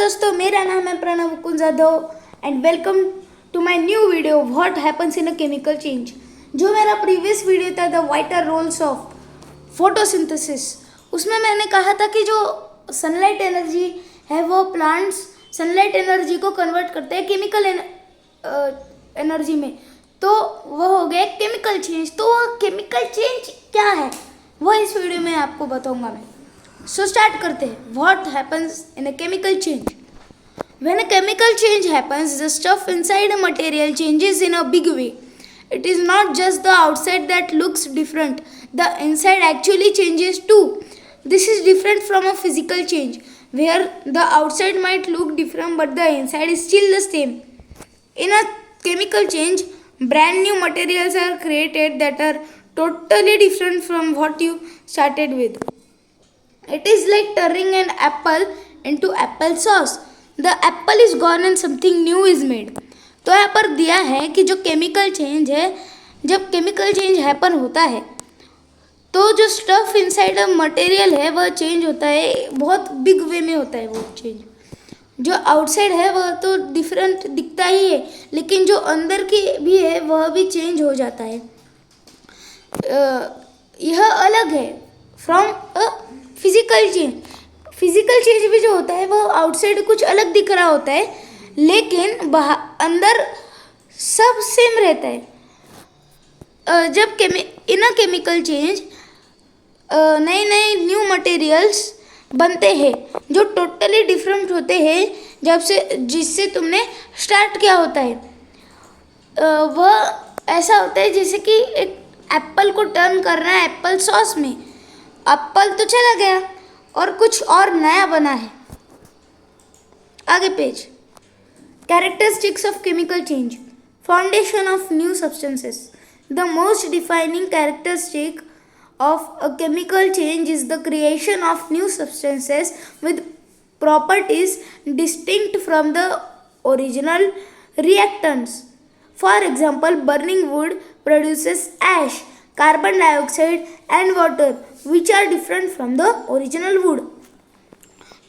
दोस्तों, मेरा नाम है Pranav Mukund Jadhav and welcome to my new video what happens in a chemical change. जो मेरा प्रीवियस वीडियो था the vital roles of photosynthesis, उसमें मैंने कहा था कि जो सनलाइट एनर्जी है वो प्लांट्स सनलाइट एनर्जी को कन्वर्ट करते हैं केमिकल एनर्जी में, तो वो हो गया केमिकल चेंज। तो वो केमिकल चेंज क्या है वो इस वीडियो में आपको बताऊंगा मैं। सो स्टार्ट करते हैं। What happens in a chemical change? When a chemical change happens, the stuff inside a material changes in a big way. It is not just the outside that looks different, the inside actually changes too. This is different from a physical change, where the outside might look different but the inside is still the same. In a chemical change, brand new materials are created that are totally different from what you started with. It is like turning an apple into applesauce. The apple is gone and something new is made. तो यहाँ पर दिया है कि जो chemical change है, जब chemical change happen होता है तो जो स्टफ इनसाइड मटेरियल है वह चेंज होता है, बहुत बिग वे में होता है वो चेंज। जो आउटसाइड है वह तो डिफरेंट दिखता ही है, लेकिन जो अंदर की भी है वह भी चेंज हो जाता है। यह अलग है from a physical change. Physical change भी जो होता है वो आउटसाइड कुछ अलग दिख रहा होता है, लेकिन अंदर सब सेम रहता है। जब इन अ केमिकल चेंज नए नए न्यू मटेरियल्स बनते हैं जो टोटली डिफरेंट होते हैं जिससे तुमने स्टार्ट किया होता है। वह ऐसा होता है जैसे कि एक एप्पल को टर्न करना है एप्पल सॉस में। एप्पल तो चला गया और कुछ और नया बना है। आगे page. Characteristics of chemical change. Foundation of new substances. The most defining characteristic of a chemical change is the creation of new substances with properties distinct from the original reactants. For example, burning wood produces ash, carbon dioxide and water which are different from the original wood.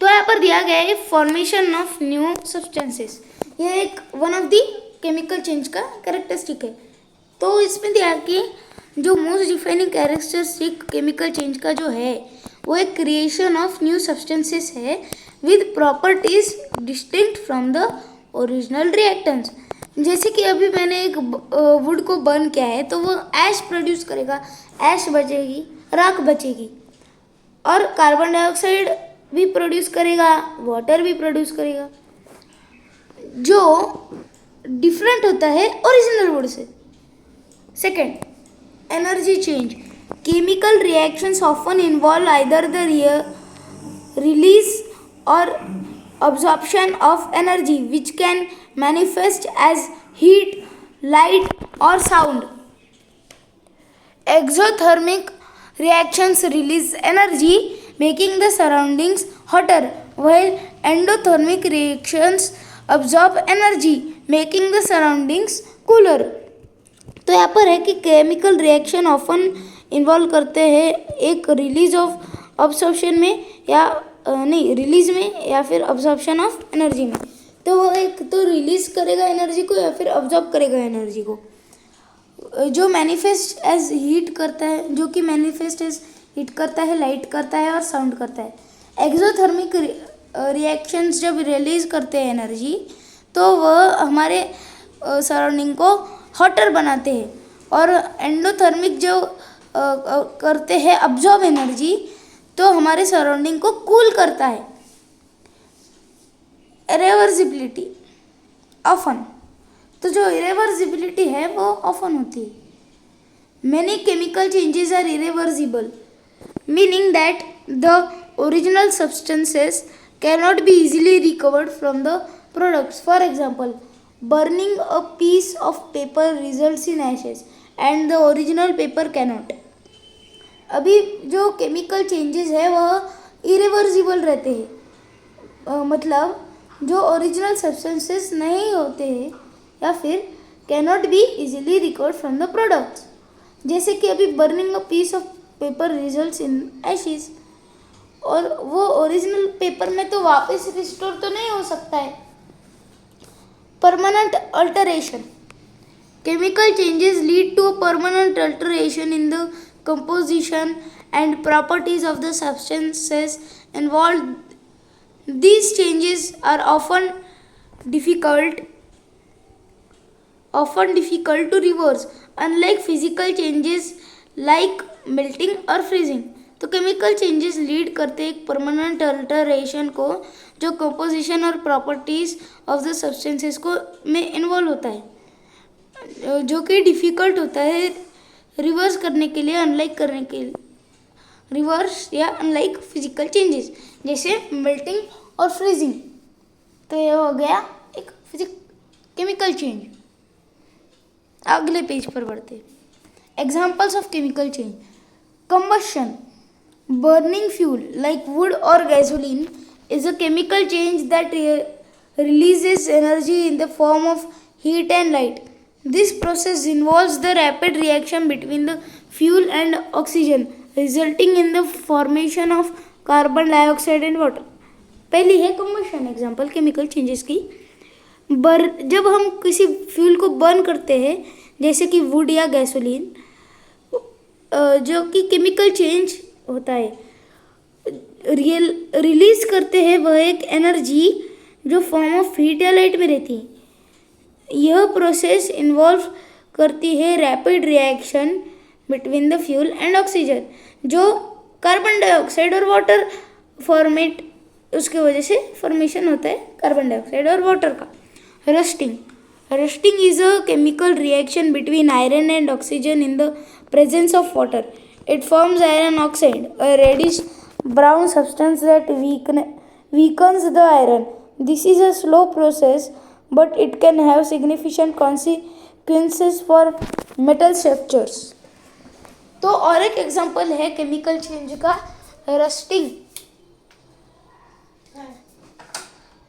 तो यहाँ पर दिया गया है formation of new substances. यह एक one of the chemical change का characteristic है। तो इसमें दिया कि जो most defining characteristic chemical change का जो है वो एक क्रिएशन ऑफ न्यू सब्सटेंसेस है with properties distinct from the original reactants. जैसे कि अभी मैंने एक वुड को बर्न किया है तो वो ऐश प्रोड्यूस करेगा, ऐश बचेगी, राख बचेगी, और कार्बन डाइऑक्साइड भी प्रोड्यूस करेगा, वाटर भी प्रोड्यूस करेगा, जो डिफरेंट होता है original would say. Second, energy change. Chemical reactions often involve either the release or absorption of energy which can manifest as heat, light or sound. Exothermic reactions release energy making the surroundings hotter, while endothermic reactions absorb energy making the surroundings cooler. तो यहाँ पर है कि chemical reaction often involve करते हैं एक release of absorption में या नहीं रिलीज में या फिर अब्सॉर्प्शन ऑफ एनर्जी में। तो वो एक तो रिलीज करेगा एनर्जी को या फिर अब्सॉर्ब करेगा एनर्जी को। जो मैनिफेस्ट एज हीट करता है, जो कि मैनिफेस्ट एज हीट करता है, लाइट करता है और साउंड करता है। एक्सोथर्मिक रिएक्शंस जब रिलीज करते हैं एनर्जी तो वह हमारे सराउंडिंग को हॉटर बनाते हैं, और एंडोथर्मिक जो करते हैं अब्जॉर्ब एनर्जी तो हमारे सराउंडिंग को कूल करता है। इरेवर्सिबिलिटी ऑफन, तो जो इरेवर्सिबिलिटी है वो ऑफन होती है। Many chemical changes are irreversible, meaning that the original substances cannot be easily recovered from the products. For example, burning a piece of paper results in ashes and the original paper cannot. अभी जो chemical changes है वह irreversible रहते हैं, मतलब जो original substances नहीं होते हैं या फिर cannot be easily recovered from the products. जैसे कि अभी burning a piece of paper results in ashes, और वो ओरिजिनल पेपर में तो वापस रिस्टोर तो नहीं हो सकता है। Permanent alteration, chemical changes lead to a permanent alteration in the composition and properties of the substances involved. These changes are often difficult to reverse, unlike physical changes like melting or freezing. तो chemical changes lead करते एक permanent alteration को जो composition और properties of the substances को में involve होता है, जो कि डिफ़िकल्ट होता है रिवर्स करने के लिए, रिवर्स या अनलाइक फिजिकल चेंजेस जैसे मेल्टिंग और फ्रीजिंग। तो ये हो गया एक केमिकल चेंज। अगले पेज पर बढ़ते। Examples of chemical change. Combustion, burning fuel like wood or gasoline is a chemical change that releases energy in the form of heat and light. This process involves the rapid reaction between the fuel and oxygen, resulting in the formation of carbon dioxide and water. पहली है combustion example chemical changes की। जब हम किसी fuel को burn करते हैं जैसे कि वुड या गैसोलीन, जो कि केमिकल चेंज होता है, रिलीज करते हैं वह एक एनर्जी जो फॉर्म ऑफ हीट या लाइट में रहती है। यह प्रोसेस इन्वॉल्व करती है rapid reaction between the fuel and oxygen, जो कार्बन डाइऑक्साइड और वाटर फॉर्मेट, उसके वजह से फॉर्मेशन होता है कार्बन डाइऑक्साइड और वाटर का। Rusting is a chemical reaction between iron and oxygen in the presence of water. It forms iron oxide, a reddish brown substance that weakens the iron. This is a slow process, but it can have significant consequences for metal structures. तो और एक example है chemical change का, rusting.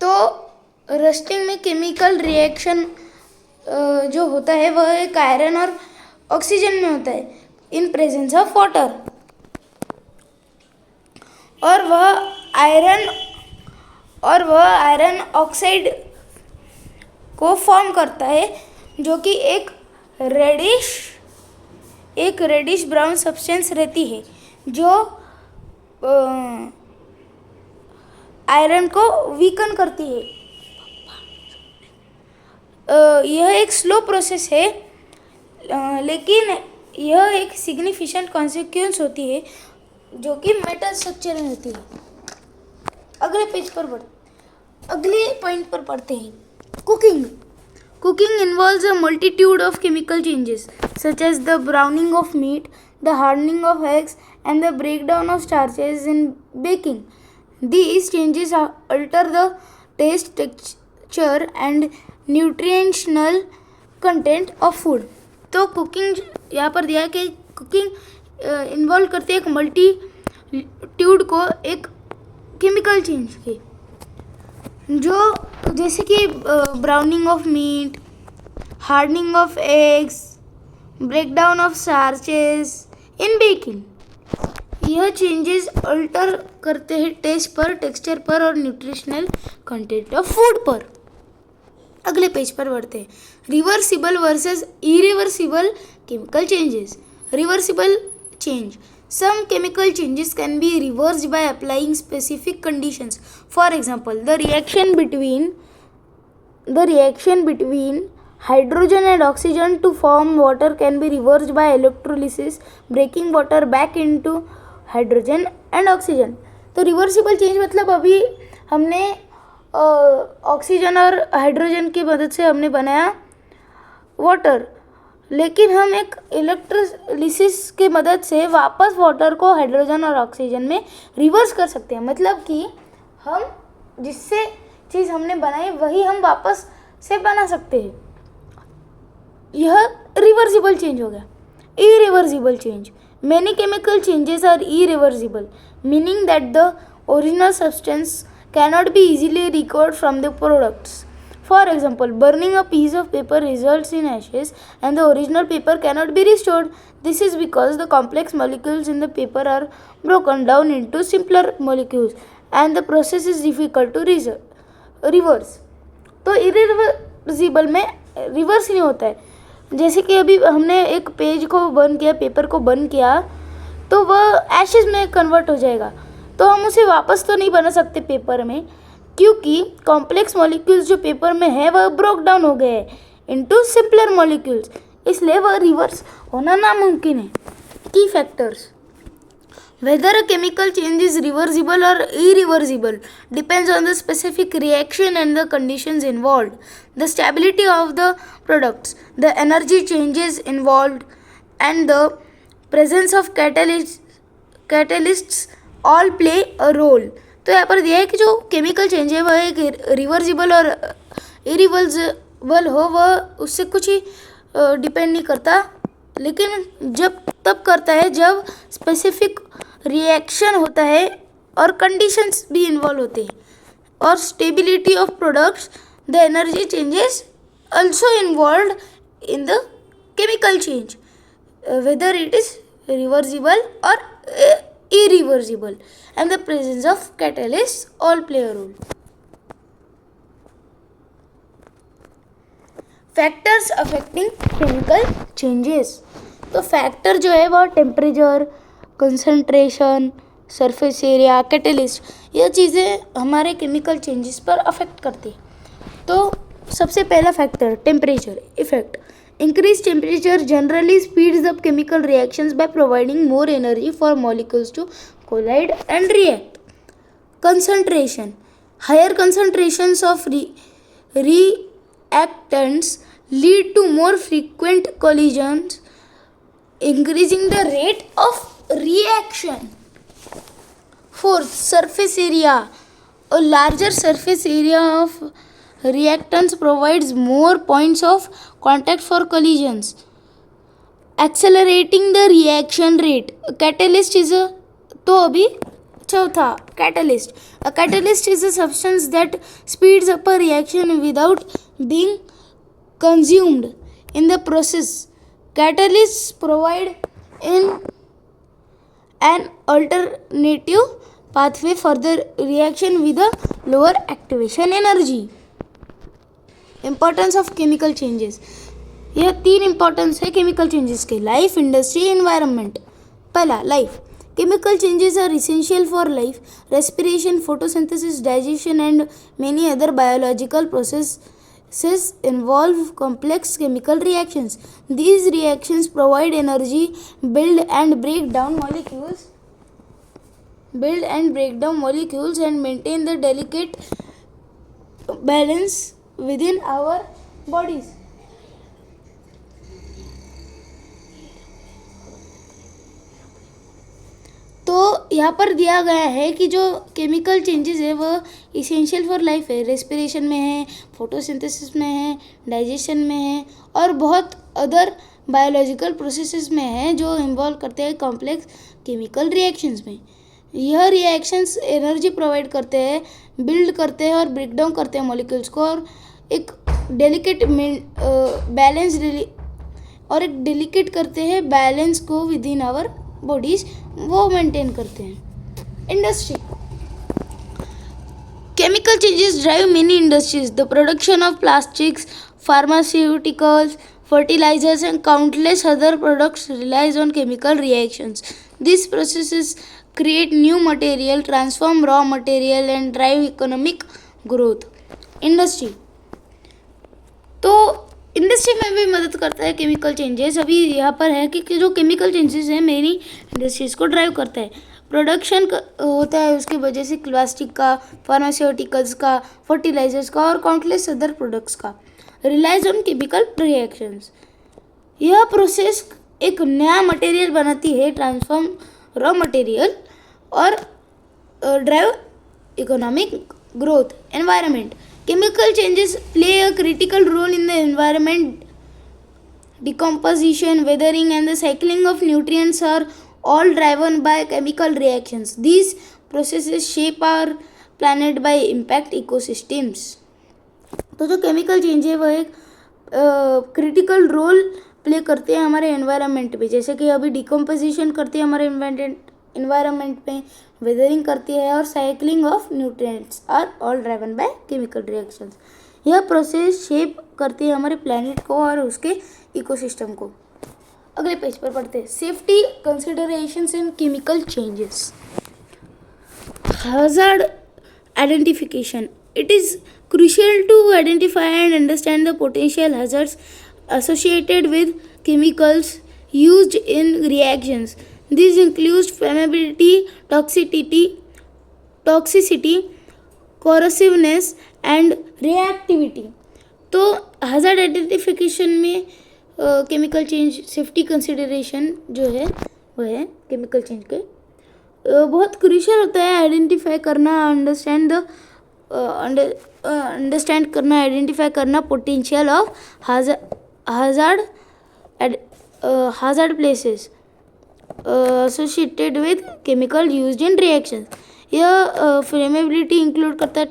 तो rusting में chemical reaction जो होता है वह एक आयरन और ऑक्सीजन में होता है इन प्रेजेंस ऑफ वाटर, और वह आयरन ऑक्साइड को फॉर्म करता है, जो कि एक रेडिश ब्राउन सब्सटेंस रहती है जो आयरन को वीकन करती है। यह एक स्लो प्रोसेस है, लेकिन यह एक सिग्निफिकेंट कॉन्सिक्वेंस होती है जो कि मेटल स्ट्रक्चर में होती है। अगले पॉइंट पर पढ़ते हैं। Cooking involves a multitude of chemical changes such as the browning of meat, the hardening of eggs and the breakdown of starches in baking. These changes alter the taste, texture and nutritional content of food. तो cooking यहाँ पर दिया है कि cooking involve करती है एक multitude को एक केमिकल चेंज की, जो जैसे कि browning of meet, hardening of eggs, breakdown of starches in baking. यह चेंजेस अल्टर करते हैं टेस्ट पर, टेक्सचर पर और न्यूट्रिशनल कंटेंट ऑफ फूड पर। अगले पेज पर बढ़ते हैं। Reversible versus irreversible chemical changes. Reversible change, some chemical changes can be reversed by applying specific conditions. For example, the reaction between hydrogen and oxygen to form water can be reversed by electrolysis, breaking water back into hydrogen and oxygen. तो reversible change मतलब अभी हमने oxygen और hydrogen की मदद से हमने बनाया वाटर, लेकिन हम एक इलेक्ट्रोलिसिस की मदद से वापस वाटर को हाइड्रोजन और ऑक्सीजन में रिवर्स कर सकते हैं। मतलब कि हम जिससे चीज़ हमने बनाई वही हम वापस से बना सकते हैं। यह रिवर्सिबल चेंज हो गया। Irreversible change, many chemical changes are irreversible, meaning that the original substance cannot be easily recovered from the products. For example, burning a piece of paper results in ashes and the original paper cannot be restored. This is because the complex molecules in the paper are broken down into simpler molecules and the process is difficult to reverse. तो irreversible में reverse नहीं होता है. जैसे कि अभी हमने एक पेज को बर्न किया, पेपर को बर्न किया, तो वह एशेज में कन्वर्ट हो जाएगा. तो हम उसे वापस तो नहीं बना सकते पेपर में, क्योंकि कॉम्प्लेक्स मॉलिक्यूल्स जो पेपर में है वह ब्रोक डाउन हो गए हैं इनटू सिंपलर मॉलिक्यूल्स, इसलिए वह रिवर्स होना नामुमकिन है. की factors. Whether a chemical change is reversible or irreversible depends on the specific reaction and the conditions involved, the stability of the products, the energy changes involved, and the presence of catalysts all play a role. तो यहाँ पर दिया है कि जो chemical change है वह एक रिवर्सिबल और इरिवर्सिबल हो, वह उससे कुछ ही डिपेंड नहीं करता, लेकिन जब तब करता है जब स्पेसिफिक रिएक्शन होता है और कंडीशंस भी इन्वॉल्व होते हैं. और stability of products, the energy changes also involved in the chemical change, whether it is reversible or irreversible, and the presence of catalysts all play a role. Factors affecting chemical changes. तो factor जो है वह temperature, concentration, surface area, catalyst, यह चीज़ें हमारे chemical changes पर affect करती हैं. तो सबसे पहला factor temperature effect. Increase temperature generally speeds up chemical reactions by providing more energy for molecules to collide and react. Concentration. Higher concentrations of reactants lead to more frequent collisions, increasing the rate of reaction. Fourth, surface area. A larger surface area of reactants provides more points of contact for collisions, accelerating the reaction rate. A catalyst is a तो अभी चौथा catalyst. A catalyst is a substance that speeds up a reaction without being consumed in the process. Catalysts provide an alternative pathway for the reaction with a lower activation energy. Importance of chemical changes. यह 3 importance है chemical changes के. Life, industry, environment. पहला life. Chemical changes are essential for life. Respiration, photosynthesis, digestion, and many other biological processes involve complex chemical reactions. These reactions provide energy, build and break down molecules, and maintain the delicate balance within our bodies. तो यहाँ पर दिया गया है कि जो chemical changes है वह इसेंशियल फॉर लाइफ है. रेस्पिरेशन में है, फोटोसिंथेसिस में है, डाइजेशन में है और बहुत अदर बायोलॉजिकल प्रोसेसेस में है जो इन्वॉल्व करते हैं कॉम्प्लेक्स केमिकल रिएक्शंस में. यह रिएक्शंस एनर्जी प्रोवाइड करते हैं, बिल्ड करते हैं और ब्रेक डाउन करते हैं मॉलिक्यूल्स को, और एक डेलिकेट करते हैं बैलेंस को विद इन आवर बॉडीज, वो मेंटेन करते हैं. Industry. Chemical changes drive many industries. The production of plastics, pharmaceuticals, fertilizers and countless other products relies on chemical reactions. These processes create new material, transform raw material and drive economic growth. Industry. तो industry में भी मदद करता है chemical changes. अभी यहाँ पर है कि जो केमिकल चेंजेस है मेरी इंडस्ट्रीज़ को ड्राइव करता है. प्रोडक्शन होता है उसकी वजह से प्लास्टिक का, फार्मास्यूटिकल्स का, फर्टिलाइजर्स का और काउंटलेस अदर प्रोडक्ट्स का. Rely on chemical reactions. यह प्रोसेस एक नया मटेरियल बनाती है, ट्रांसफॉर्म रॉ मटेरियल और drive economic growth. Environment. Chemical changes play a critical role in the environment. Decomposition, weathering, and the cycling of nutrients are all driven by chemical reactions. These processes shape our planet by impact ecosystems. तो जो chemical change है वह एक critical role play करते हैं हमारे environment पे, जैसे कि अभी डिकम्पोजिशन करती है हमारे एनवायरनमेंट पे, वेदरिंग करती है और cycling of nutrients are all driven by chemical reactions. यह प्रोसेस शेप करती है हमारे प्लैनेट को और उसके इकोसिस्टम को। अगले पेज पर पढ़ते हैं safety considerations in chemical changes. Hazard identification. It is crucial to identify and understand the potential hazards associated with chemicals used in reactions. These include flammability, toxicity, corrosiveness and reactivity. तो hazard identification में chemical change safety consideration जो है वह है chemical change के बहुत crucial होता है आइडेंटिफाई करना, आइडेंटिफाई करना potential of hazard places associated with chemical used in reactions. यह फ्लेमेबिलिटी इंक्लूड करता है,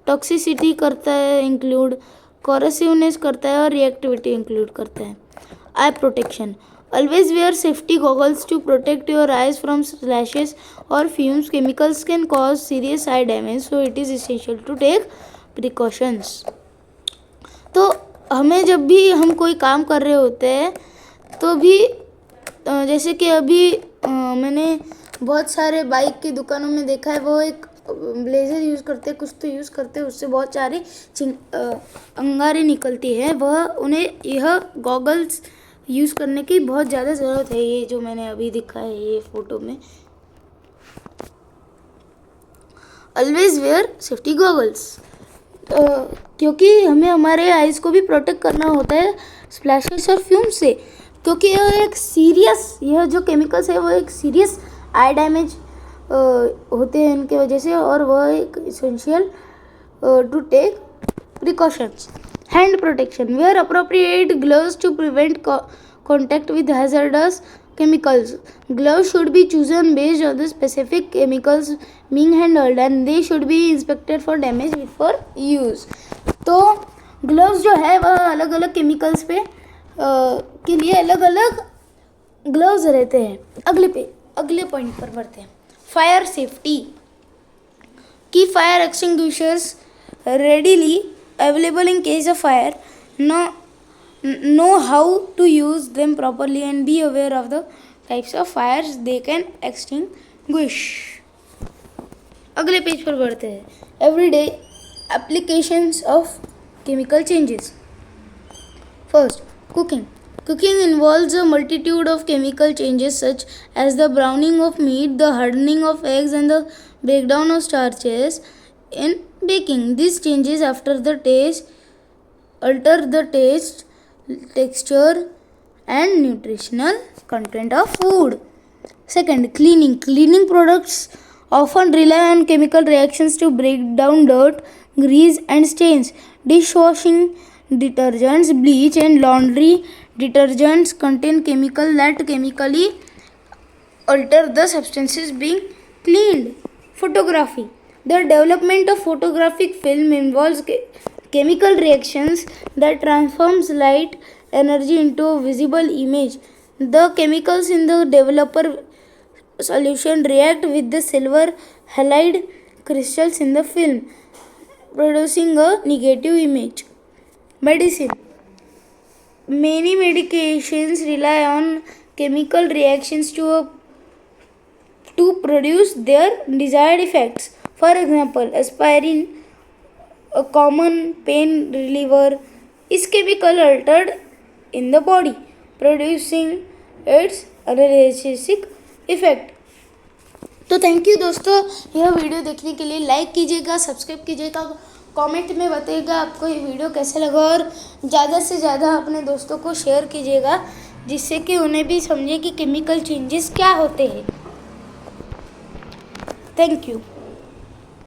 टॉक्सिसिटी करता है इंक्लूड, कोरोसिवनेस करता है और रिएक्टिविटी इंक्लूड करता है। आई protection. Always wear safety goggles to protect your eyes from slashes or fumes. Chemicals can cause serious eye damage, so it is essential to take precautions. तो हमें जब भी हम कोई काम कर रहे होते हैं तो भी जैसे कि अभी मैंने बहुत सारे बाइक की दुकानों में देखा है, वो एक ब्लेजर यूज़ करते हैं, कुछ तो यूज़ करते हैं, उससे बहुत सारी अंगारें निकलती है, वह उन्हें यह गॉगल्स यूज़ करने की बहुत ज़्यादा ज़रूरत है। ये जो मैंने अभी दिखा है ये फ़ोटो में, ऑलवेज वेयर सेफ्टी गॉगल्स, क्योंकि हमें हमारे आइज़ को भी प्रोटेक्ट करना होता है स्प्लैशेस और फ्यूम से, क्योंकि यह जो केमिकल्स है वो एक सीरियस आई डैमेज होते हैं इनके वजह से, और वह एक essential to take precautions. Hand protection. Wear appropriate gloves to prevent contact with hazardous chemicals. Gloves should be chosen based on the specific chemicals being handled and they should be inspected for damage before use. तो gloves जो है वह अलग अलग chemicals पे के लिए अलग अलग ग्लव्स रहते हैं। अगले पॉइंट पर बढ़ते हैं। Fire safety. की fire extinguishers readily available in case of fire. Know how to use them properly and be aware of the types of fires they can extinguish. अगले पेज पर बढ़ते हैं। Everyday applications of chemical changes. First, cooking. Cooking involves a multitude of chemical changes such as the browning of meat, the hardening of eggs and the breakdown of starches. In baking, these changes alter the taste, texture and nutritional content of food. Second, cleaning. Cleaning products often rely on chemical reactions to break down dirt, grease and stains. Dishwashing detergents, bleach and laundry detergents contain chemicals that chemically alter the substances being cleaned. Photography. The development of photographic film involves chemical reactions that transforms light energy into a visible image. The chemicals in the developer solution react with the silver halide crystals in the film, producing a negative image. Medicine. Many medications rely on chemical reactions to produce their desired effects. For example, aspirin, a common pain reliever, is chemical altered in the body, producing its analgesic effect. तो thank you दोस्तों, यह video देखने के लिए like कीजिएगा, subscribe कीजिएगा, comment में बताइएगा आपको ये वीडियो कैसे लगा और ज़्यादा से ज़्यादा अपने दोस्तों को शेयर कीजिएगा, जिससे कि उन्हें भी समझे कि केमिकल चेंजेस क्या होते हैं। Thank you.